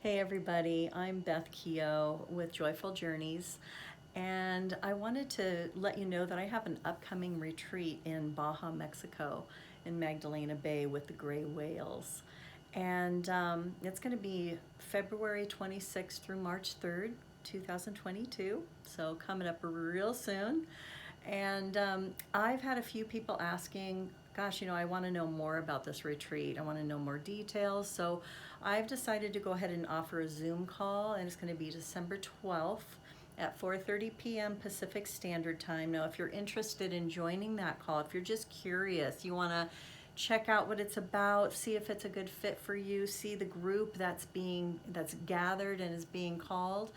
Hey everybody, I'm Beth Keogh with Joyful Journeys, and I wanted to let you know that I have an upcoming retreat in Baja, Mexico, in Magdalena Bay with the gray whales. And it's going to be February 26th through March 3rd, 2022, so coming up real soon. And I've had a few people asking, gosh, I want to know more about this retreat. I want to know more details. So I've decided to go ahead and offer a Zoom call, and it's going to be December 12th at 4:30 p.m. Pacific Standard Time. Now, if you're interested in joining that call, if you're just curious, you want to check out what it's about, see if it's a good fit for you, see the group that's gathered and is being called,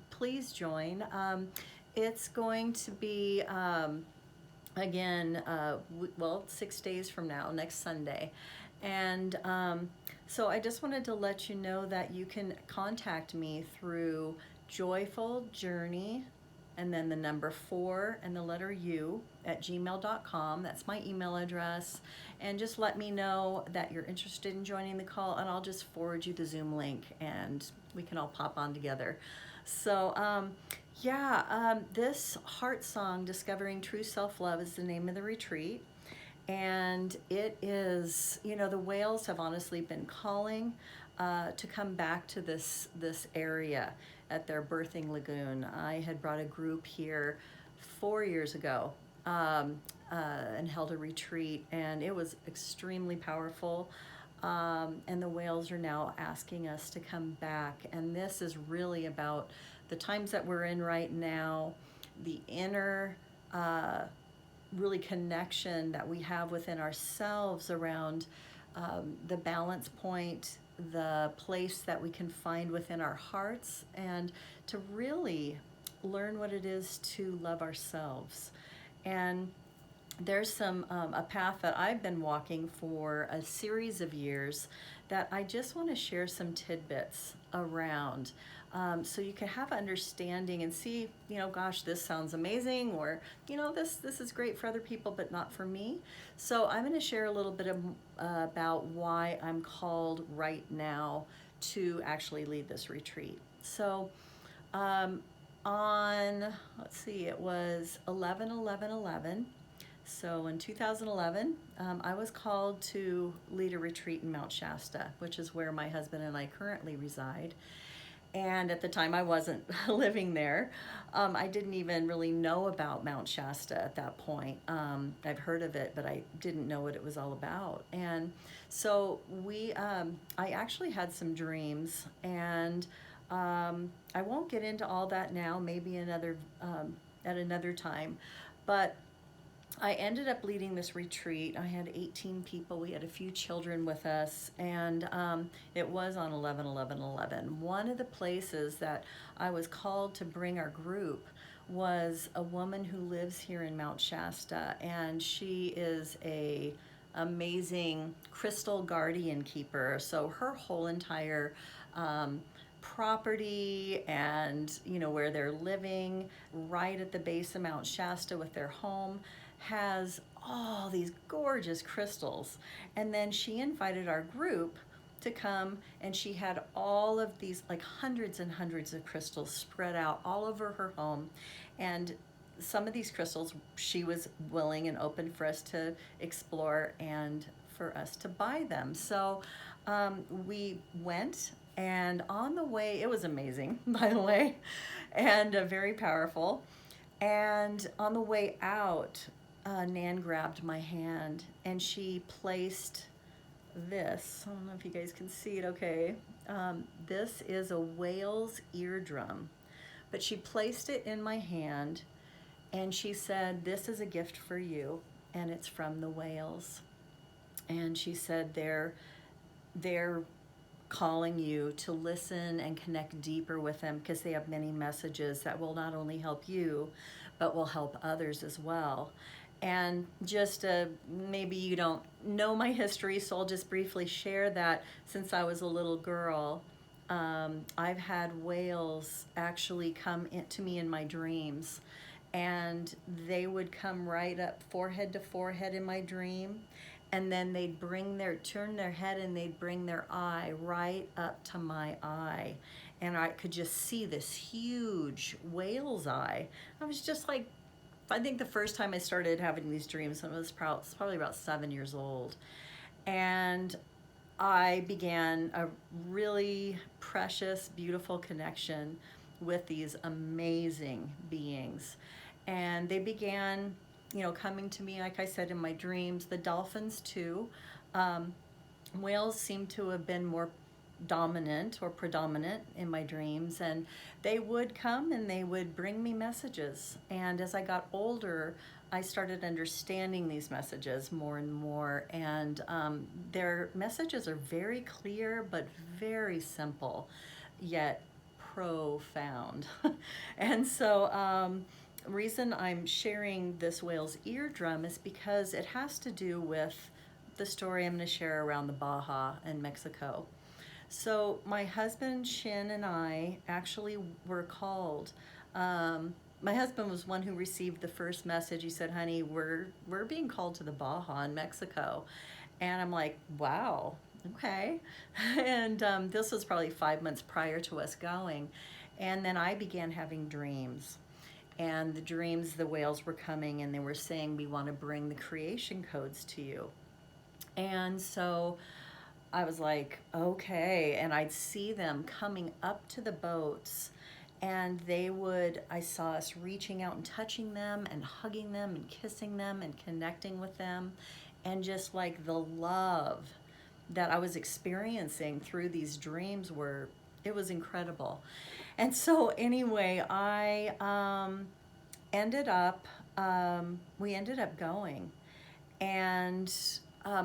please join. It's going to be again, well, 6 days from now, next Sunday. And so I just wanted to let you know that you can contact me through Joyful Journey and then the number 4 and the letter U at gmail.com. That's my email address. And just let me know that you're interested in joining the call, and I'll just forward you the Zoom link and we can all pop on together. So this heart song, Discovering True Self-Love, is the name of the retreat. And it is, the whales have honestly been calling to come back to this area at their birthing lagoon. I had brought a group here 4 years ago and held a retreat, and it was extremely powerful. And the whales are now asking us to come back. And this is really about the times that we're in right now, the inner really connection that we have within ourselves around the balance point, the place that we can find within our hearts, and to really learn what it is to love ourselves. And there's a path that I've been walking for a series of years that I just want to share some tidbits around, so you can have understanding and see, gosh, this sounds amazing, or this is great for other people but not for me. So I'm going to share a little bit about why I'm called right now to actually lead this retreat. So let's see, it was 11/11/11. So in 2011, I was called to lead a retreat in Mount Shasta, which is where my husband and I currently reside. And at the time, I wasn't living there. I didn't even really know about Mount Shasta at that point. I've heard of it, but I didn't know what it was all about. And so I actually had some dreams, and I won't get into all that now, maybe at another time. But I ended up leading this retreat. I had 18 people. We had a few children with us, and it was on 11/11/11. One of the places that I was called to bring our group was a woman who lives here in Mount Shasta, and she is a amazing crystal guardian keeper. So her whole entire property and where they're living right at the base of Mount Shasta with their home has all these gorgeous crystals. And then she invited our group to come, and she had all of these, like hundreds and hundreds of crystals spread out all over her home. And some of these crystals she was willing and open for us to explore and for us to buy them. So we went, and on the way, it was amazing, by the way, and very powerful. And on the way out, Nan grabbed my hand, and she placed this. I don't know if you guys can see it okay. This is a whale's eardrum, but she placed it in my hand, and she said, "This is a gift for you, and it's from the whales." And she said they're calling you to listen and connect deeper with them, because they have many messages that will not only help you, but will help others as well. And just maybe you don't know my history, so I'll just briefly share that since I was a little girl, I've had whales actually come to me in my dreams, and they would come right up forehead to forehead in my dream, and then they'd turn their head and they'd bring their eye right up to my eye. And I could just see this huge whale's eye. I was just like, I think the first time I started having these dreams, I was probably about 7 years old. And I began a really precious, beautiful connection with these amazing beings. And they began, coming to me, like I said, in my dreams. The dolphins, too. Um, Whales seem to have been more dominant or predominant in my dreams, and they would come and they would bring me messages. And as I got older, I started understanding these messages more and more, and their messages are very clear but very simple, yet profound. And so reason I'm sharing this whale's eardrum is because it has to do with the story I'm going to share around the Baja in Mexico. So my husband Shin and I actually were called. My husband was one who received the first message. He said, "Honey, we're being called to the Baja in Mexico," and I'm like, "Wow, okay." And this was probably 5 months prior to us going, and then I began having dreams. And the dreams, the whales were coming and they were saying, "We want to bring the creation codes to you." And so I was like, okay. And I'd see them coming up to the boats, and I saw us reaching out and touching them and hugging them and kissing them and connecting with them. And just like the love that I was experiencing through these dreams it was incredible. And so anyway, we ended up going. And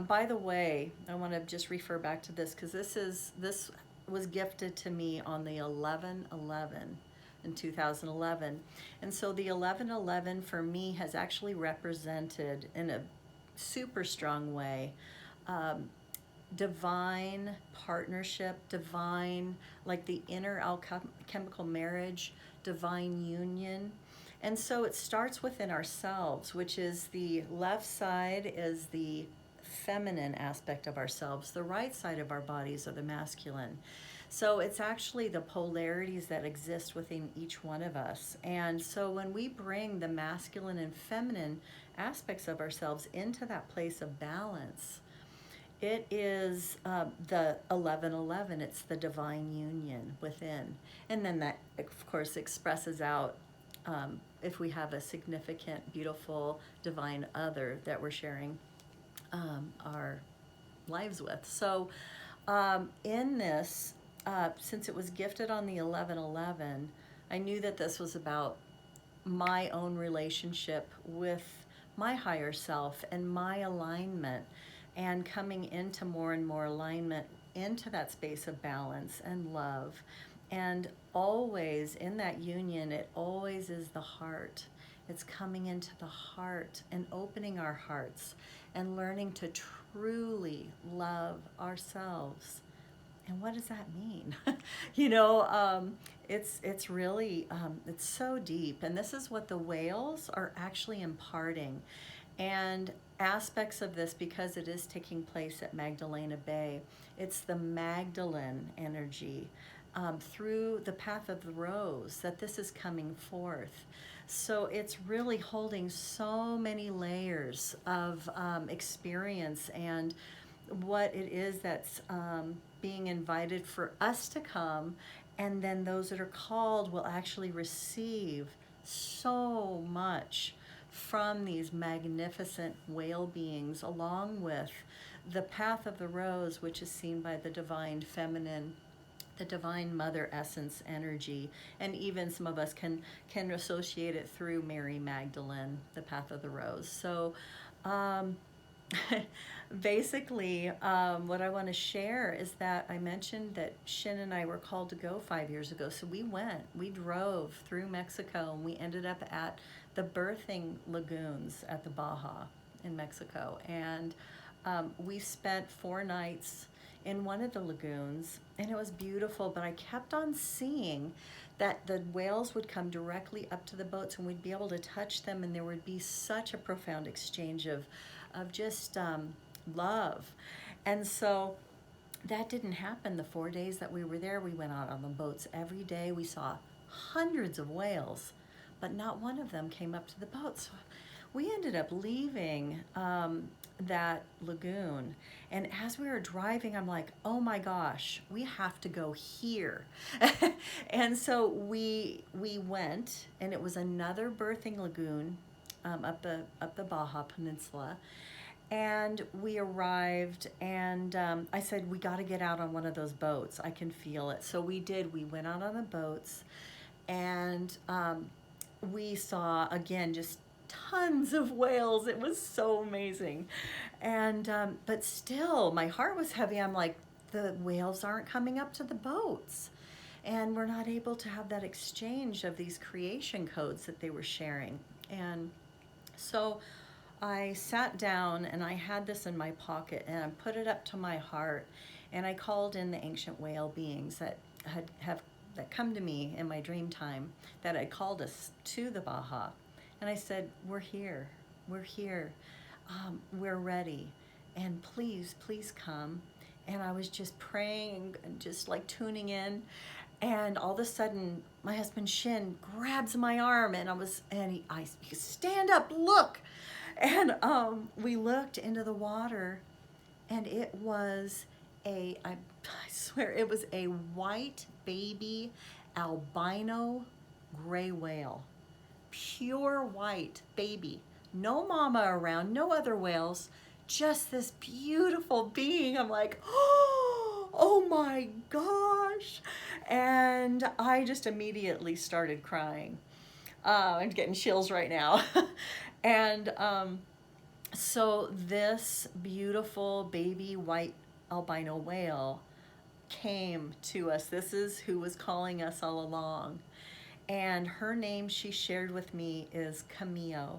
by the way, I want to just refer back to this because this was gifted to me on the 11/11 in 2011. And so the 11/11 for me has actually represented in a super strong way divine partnership, divine, like the inner alchemical marriage, divine union. And so it starts within ourselves, which is the left side is the feminine aspect of ourselves. The right side of our bodies are the masculine. So it's actually the polarities that exist within each one of us. And so when we bring the masculine and feminine aspects of ourselves into that place of balance, it is the 11/11. It's the divine union within. And then that, of course, expresses out if we have a significant, beautiful, divine other that we're sharing our lives with. So in this, since it was gifted on the 11/11, I knew that this was about my own relationship with my higher self and my alignment, and coming into more and more alignment into that space of balance and love. And always in that union, it always is the heart. It's coming into the heart and opening our hearts and learning to truly love ourselves. And what does that mean? It's really, it's so deep. And this is what the whales are actually imparting. And aspects of this, because it is taking place at Magdalena Bay, it's the Magdalene energy through the path of the rose that this is coming forth. So it's really holding so many layers of experience and what it is that's being invited for us to come, and then those that are called will actually receive so much from these magnificent whale beings, along with the path of the rose, which is seen by the divine feminine, the divine mother essence energy, and even some of us can associate it through Mary Magdalene, the path of the rose. So basically what I want to share is that I mentioned that Shin and I were called to go 5 years ago. So we drove through Mexico, and we ended up at the birthing lagoons at the Baja in Mexico. And we spent 4 nights in one of the lagoons, and it was beautiful, but I kept on seeing that the whales would come directly up to the boats, and we'd be able to touch them, and there would be such a profound exchange of just love. And so that didn't happen the 4 days that we were there. We went out on the boats every day. We saw hundreds of whales, but not one of them came up to the boat. So we ended up leaving that lagoon. And as we were driving, I'm like, oh my gosh, we have to go here. And so we went, and it was another birthing lagoon up the Baja Peninsula. And we arrived, and I said, we got to get out on one of those boats. I can feel it. So we did. We went out on the boats, and we saw, again, just tons of whales. It was so amazing. And but still, my heart was heavy. I'm like, the whales aren't coming up to the boats. And we're not able to have that exchange of these creation codes that they were sharing. And so I sat down, and I had this in my pocket, and I put it up to my heart, and I called in the ancient whale beings that that come to me in my dream time, that had called us to the Baja. And I said, we're here, we're ready, and please come. And I was just praying and just like tuning in, and all of a sudden my husband Shin grabs my arm, and he stand up, look. And we looked into the water, and it was I swear, it was a white baby albino gray whale. Pure white baby. No mama around, no other whales, just this beautiful being. I'm like, oh my gosh. And I just immediately started crying. I'm getting chills right now. And so this beautiful baby white albino whale came to us. This is who was calling us all along. And her name she shared with me is Kamio.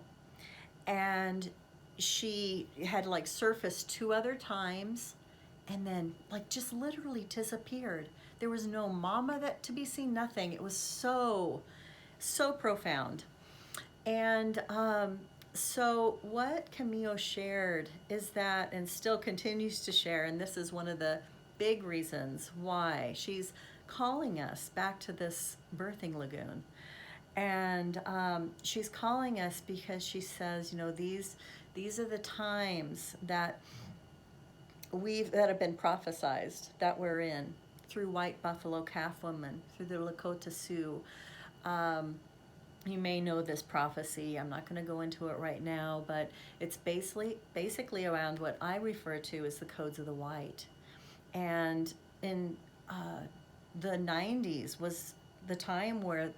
And she had like surfaced 2 other times, and then like just literally disappeared. There was no mama to be seen, nothing. It was so profound. And so what Kamio shared is that, and still continues to share, and this is one of the big reasons why she's calling us back to this birthing lagoon. And she's calling us because she says, these are the times that have been prophesized that we're in through White Buffalo Calf Woman, through the Lakota Sioux. You may know this prophecy. I'm not going to go into it right now, but it's basically around what I refer to as the codes of the white. And in the 90s was the time where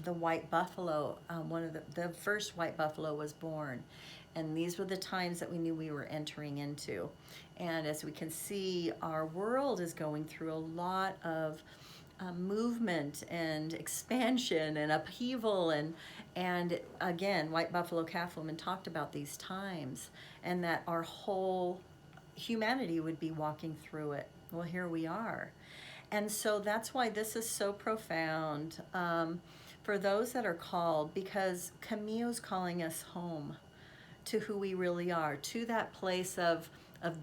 the white buffalo, one of the first white buffalo was born. And these were the times that we knew we were entering into. And as we can see, our world is going through a lot of movement and expansion and upheaval, and again, White Buffalo Calf Woman talked about these times, and that our whole humanity would be walking through it. Well, here we are. And so that's why this is so profound for those that are called, because Camille's calling us home to who we really are, to that place of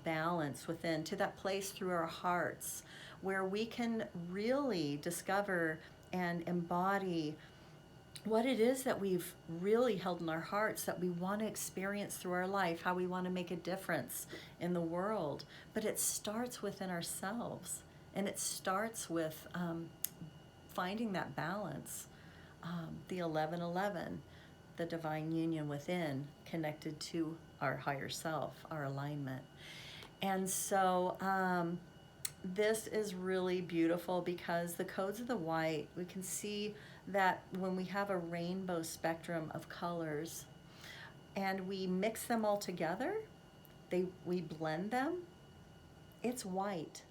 balance within, to that place through our hearts, where we can really discover and embody what it is that we've really held in our hearts, that we want to experience through our life, how we want to make a difference in the world. But it starts within ourselves, and it starts with finding that balance, the 1111, the divine union within, connected to our higher self, our alignment. And so this is really beautiful, because the codes of the white, we can see that when we have a rainbow spectrum of colors and we mix them all together, we blend them, it's white.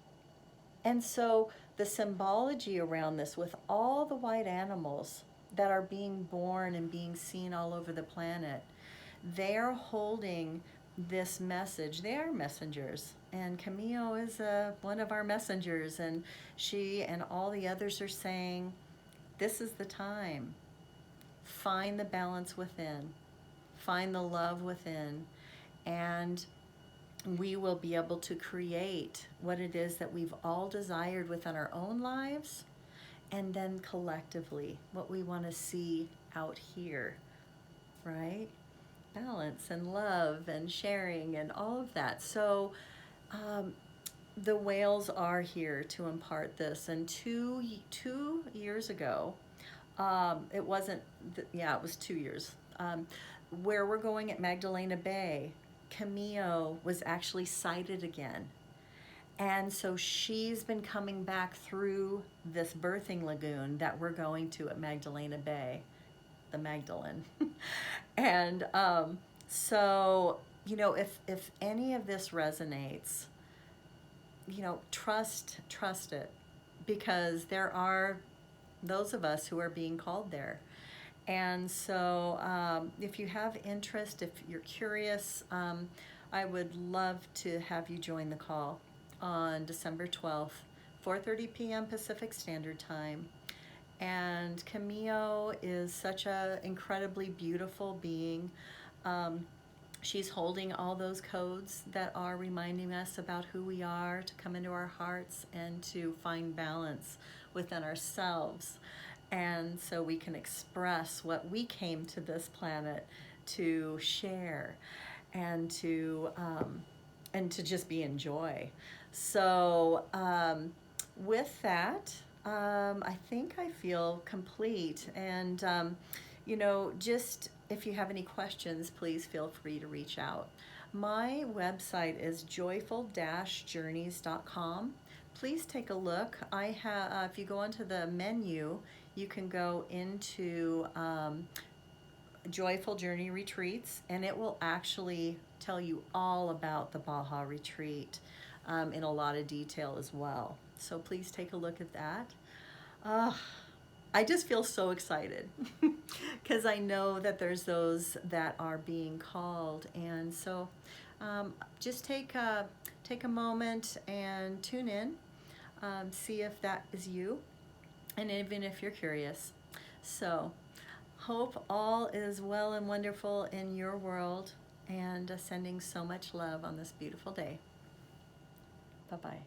And so the symbology around this, with all the white animals that are being born and being seen all over the planet, they're holding this message. They are messengers, and Kamio is one of our messengers, and she and all the others are saying, this is the time. Find the balance within, find the love within, and we will be able to create what it is that we've all desired within our own lives, and then collectively what we want to see out here, right? Balance and love and sharing and all of that. So the whales are here to impart this. And two years ago, it wasn't, yeah, it was 2 years, where we're going at Magdalena Bay, Kamio was actually sighted again. And so she's been coming back through this birthing lagoon that we're going to at Magdalena Bay, the Magdalene. And so, if any of this resonates, trust it, because there are those of us who are being called there. And so if you have interest, if you're curious, I would love to have you join the call on December 12th, 4:30 p.m. Pacific Standard Time. And Kamio is such an incredibly beautiful being. She's holding all those codes that are reminding us about who we are, to come into our hearts and to find balance within ourselves. And so we can express what we came to this planet to share, and to just be in joy. So with that, I think I feel complete. And just if you have any questions, please feel free to reach out. My website is joyful-journeys.com. Please take a look. I have, if you go onto the menu, you can go into Joyful Journey Retreats, and it will actually tell you all about the Baja Retreat in a lot of detail as well. So please take a look at that. I just feel so excited because I know that there's those that are being called. And so just take a moment and tune in, see if that is you, and even if you're curious. So hope all is well and wonderful in your world, and sending so much love on this beautiful day. Bye-bye.